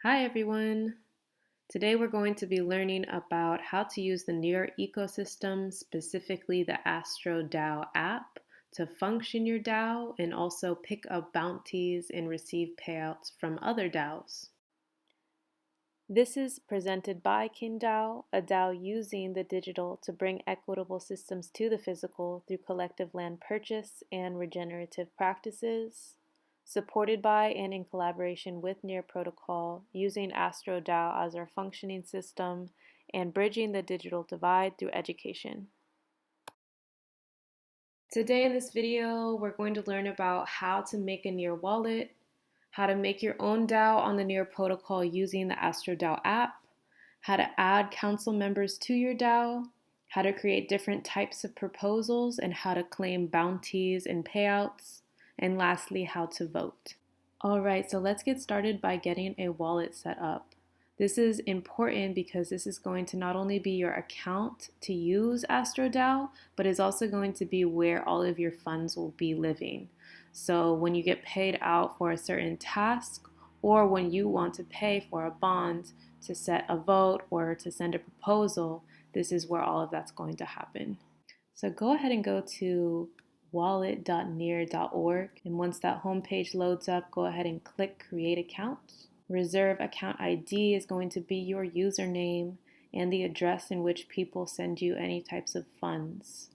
Hi everyone! Today we're going to be learning about how to use the Near ecosystem, specifically the Astro DAO app, to function your DAO and also pick up bounties and receive payouts from other DAOs. This is presented by KinDAO, a DAO using the digital to bring equitable systems to the physical through collective land purchase and regenerative practices. Supported by and in collaboration with Near Protocol, using Astro DAO as our functioning system and bridging the digital divide through education. Today in this video, we're going to learn about how to make a Near wallet, how to make your own DAO on the Near protocol using the Astro DAO app, how to add council members to your DAO, how to create different types of proposals and how to claim bounties and payouts, and lastly, how to vote. All right, so let's get started by getting a wallet set up. This is important because this is going to not only be your account to use Astro DAO, but is also going to be where all of your funds will be living. So when you get paid out for a certain task, or when you want to pay for a bond to set a vote or to send a proposal, this is where all of that's going to happen. So go ahead and go to wallet.near.org, and once that homepage loads up, go ahead and click Create Account. Reserve Account ID is going to be your username and the address in which people send you any types of funds.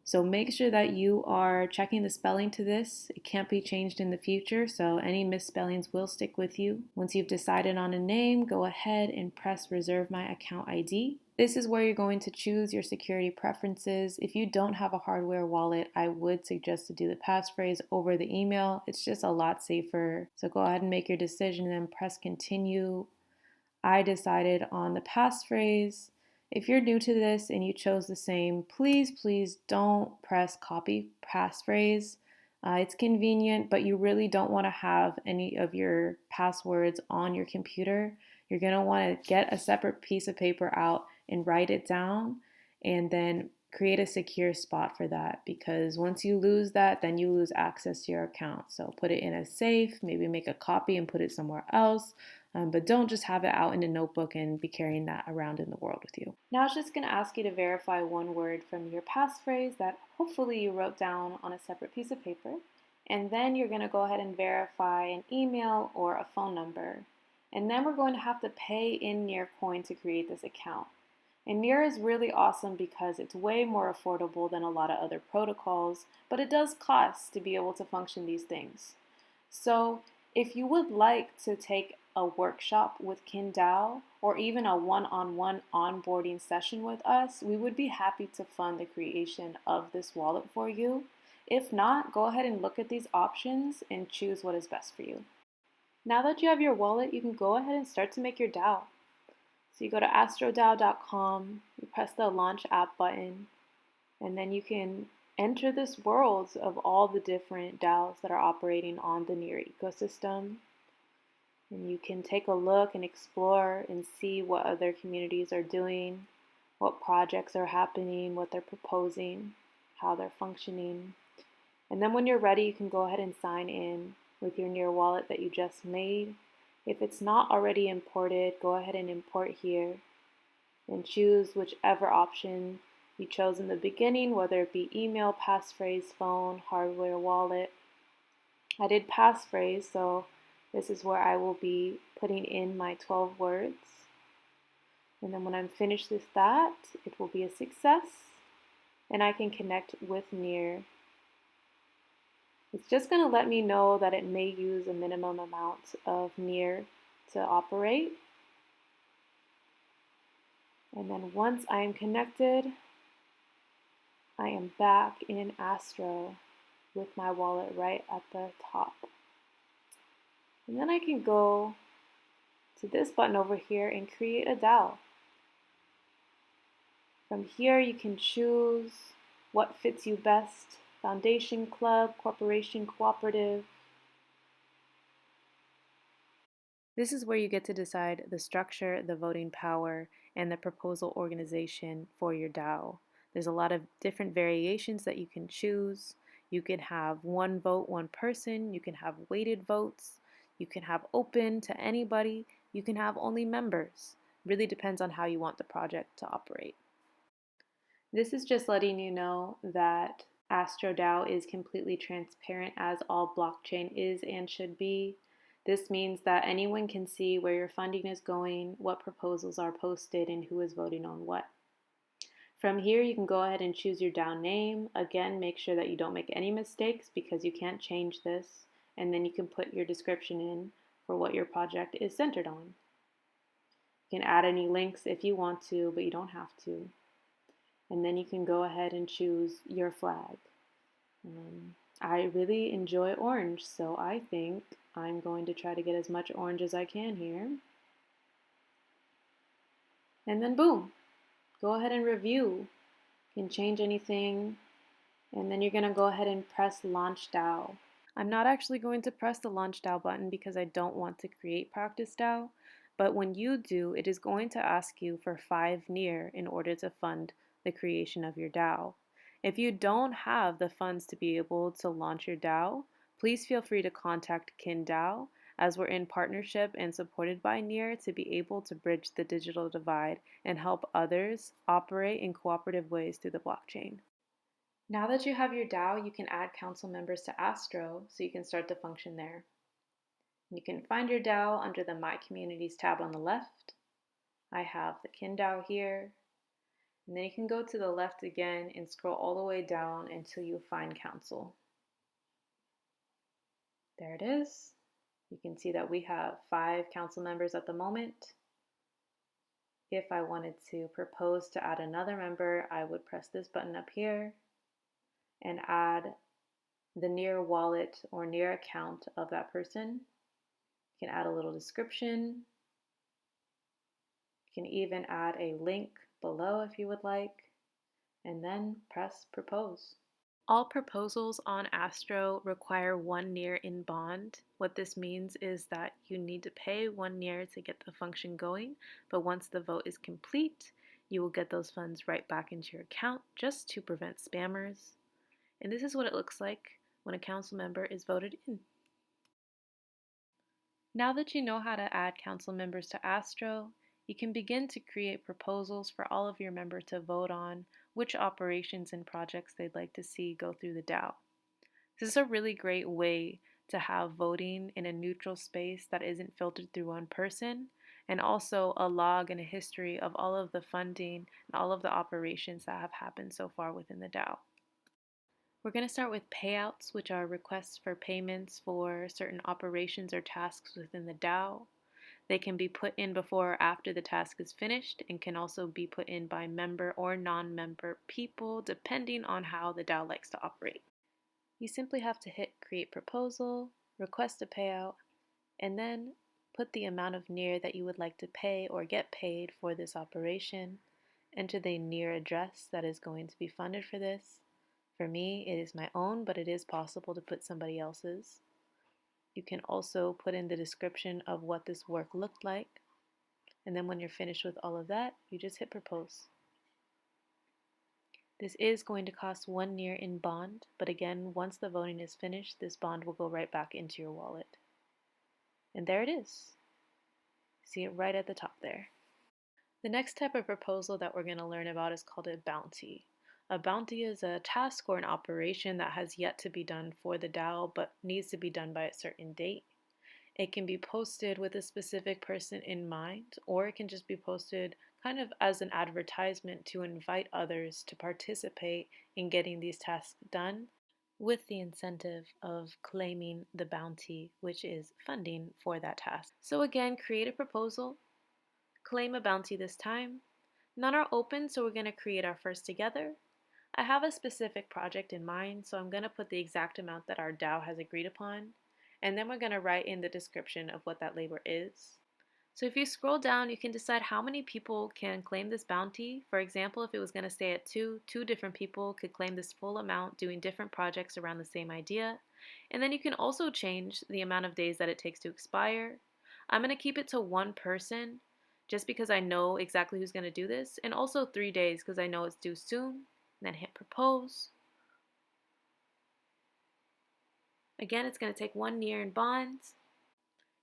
So make sure that you are checking the spelling to this. It can't be changed in the future, so any misspellings will stick with you. Once you've decided on a name, go ahead and press Reserve My Account ID. This is where you're going to choose your security preferences. If you don't have a hardware wallet, I would suggest to do the passphrase over the email. It's just a lot safer. So go ahead and make your decision and then press Continue. I decided on the passphrase. If you're new to this and you chose the same, please don't press copy passphrase. It's convenient, but you really don't want to have any of your passwords on your computer. You're going to want to get a separate piece of paper out and write it down and then create a secure spot for that, because once you lose that, then you lose access to your account. So put it in a safe, maybe make a copy and put it somewhere else. But don't just have it out in a notebook and be carrying that around in the world with you. Now it's just going to ask you to verify one word from your passphrase that hopefully you wrote down on a separate piece of paper. And then you're going to go ahead and verify an email or a phone number. And then we're going to have to pay in Near coin to create this account. And Near is really awesome because it's way more affordable than a lot of other protocols, but it does cost to be able to function these things. So if you would like to take a workshop with KinDAO or even a one-on-one onboarding session with us, we would be happy to fund the creation of this wallet for you. If not, go ahead and look at these options and choose what is best for you. Now that you have your wallet, you can go ahead and start to make your DAO. So you go to astrodao.com, you press the Launch App button, and then you can enter this world of all the different DAOs that are operating on the Near ecosystem. And you can take a look and explore and see what other communities are doing, what projects are happening, what they're proposing, how they're functioning. And then when you're ready, you can go ahead and sign in with your Near wallet that you just made. If it's not already imported, go ahead and import here and choose whichever option you chose in the beginning, whether it be email, passphrase, phone, hardware, wallet. I did passphrase, so this is where I will be putting in my 12 words. And then when I'm finished with that, it will be a success and I can connect with Near. It's just going to let me know that it may use a minimum amount of Near to operate. And then once I am connected, I am back in Astro with my wallet right at the top. And then I can go to this button over here and create a DAO. From here you can choose what fits you best: foundation, club, corporation, cooperative. This is where you get to decide the structure, the voting power, and the proposal organization for your DAO. There's a lot of different variations that you can choose. You can have one vote, one person. You can have weighted votes. You can have open to anybody. You can have only members. Really depends on how you want the project to operate. This is just letting you know that Astro DAO is completely transparent, as all blockchain is and should be. This means that anyone can see where your funding is going, what proposals are posted, and who is voting on what. From here, you can go ahead and choose your DAO name. Again, make sure that you don't make any mistakes because you can't change this. And then you can put your description in for what your project is centered on. You can add any links if you want to, but you don't have to. And then you can go ahead and choose your flag. I really enjoy orange, so I think I'm going to try to get as much orange as I can here. And then boom, go ahead and review. You can change anything, and then you're going to go ahead and press Launch DAO. I'm not actually going to press the Launch DAO button because I don't want to create Practice DAO, but when you do, it is going to ask you for 5 NEAR in order to fund the creation of your DAO. If you don't have the funds to be able to launch your DAO, please feel free to contact KinDAO, as we're in partnership and supported by NEAR to be able to bridge the digital divide and help others operate in cooperative ways through the blockchain. Now that you have your DAO, you can add council members to Astro so you can start to function there. You can find your DAO under the My Communities tab on the left. I have the KinDAO here. And then you can go to the left again and scroll all the way down until you find council. There it is. You can see that we have 5 council members at the moment. If I wanted to propose to add another member, I would press this button up here and add the NEAR wallet or NEAR account of that person. You can add a little description. You can even add a link below if you would like, and then press propose. All proposals on Astro require 1 NEAR in bond. What this means is that you need to pay 1 NEAR to get the function going, but once the vote is complete, you will get those funds right back into your account just to prevent spammers. And this is what it looks like when a council member is voted in. Now that you know how to add council members to Astro, you can begin to create proposals for all of your members to vote on which operations and projects they'd like to see go through the DAO. This is a really great way to have voting in a neutral space that isn't filtered through one person, and also a log and a history of all of the funding and all of the operations that have happened so far within the DAO. We're going to start with payouts, which are requests for payments for certain operations or tasks within the DAO. They can be put in before or after the task is finished and can also be put in by member or non-member people depending on how the DAO likes to operate. You simply have to hit Create Proposal, request a payout, and then put the amount of NEAR that you would like to pay or get paid for this operation. Enter the NEAR address that is going to be funded for this. For me, it is my own, but it is possible to put somebody else's. You can also put in the description of what this work looked like. And then when you're finished with all of that, you just hit propose. This is going to cost 1 NEAR in bond, but again, once the voting is finished, this bond will go right back into your wallet. And there it is. See it right at the top there. The next type of proposal that we're going to learn about is called a bounty. A bounty is a task or an operation that has yet to be done for the DAO but needs to be done by a certain date. It can be posted with a specific person in mind, or it can just be posted kind of as an advertisement to invite others to participate in getting these tasks done with the incentive of claiming the bounty, which is funding for that task. So again, create a proposal, claim a bounty this time. None are open, so we're going to create our first together. I have a specific project in mind, so I'm going to put the exact amount that our DAO has agreed upon, and then we're going to write in the description of what that labor is. So if you scroll down, you can decide how many people can claim this bounty. For example, if it was going to stay at 2 different people could claim this full amount doing different projects around the same idea. And then you can also change the amount of days that it takes to expire. I'm going to keep it to 1 person just because I know exactly who's going to do this, and also 3 days because I know it's due soon. Then hit propose. Again, it's going to take 1 NEAR in bonds.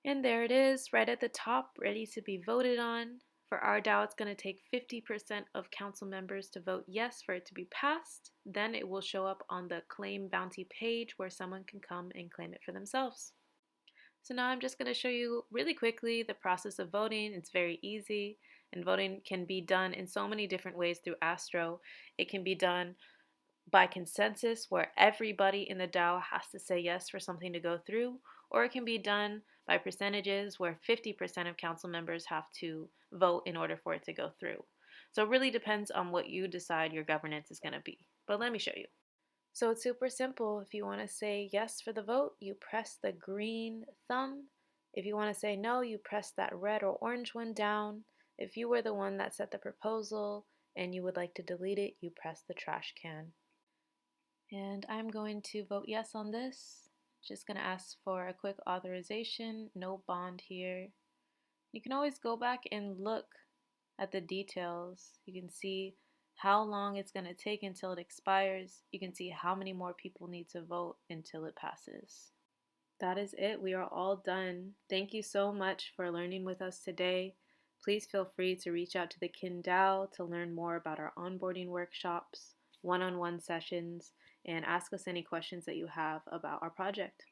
And there it is, right at the top, ready to be voted on. For our DAO, it's going to take 50% of council members to vote yes for it to be passed. Then it will show up on the claim bounty page where someone can come and claim it for themselves. So now I'm just going to show you really quickly the process of voting. It's very easy, and voting can be done in so many different ways through Astro. It can be done by consensus, where everybody in the DAO has to say yes for something to go through, or it can be done by percentages, where 50% of council members have to vote in order for it to go through. So it really depends on what you decide your governance is going to be. But let me show you. So it's super simple. If you want to say yes for the vote, you press the green thumb. If you want to say no, you press that red or orange one down. If you were the one that set the proposal and you would like to delete it, you press the trash can. And I'm going to vote yes on this. Just going to ask for a quick authorization, no bond here. You can always go back and look at the details. You can see how long it's going to take until it expires. You can see how many more people need to vote until it passes. That is it. We are all done. Thank you so much for learning with us today. Please feel free to reach out to the Kin DAO to learn more about our onboarding workshops, one-on-one sessions, and ask us any questions that you have about our project.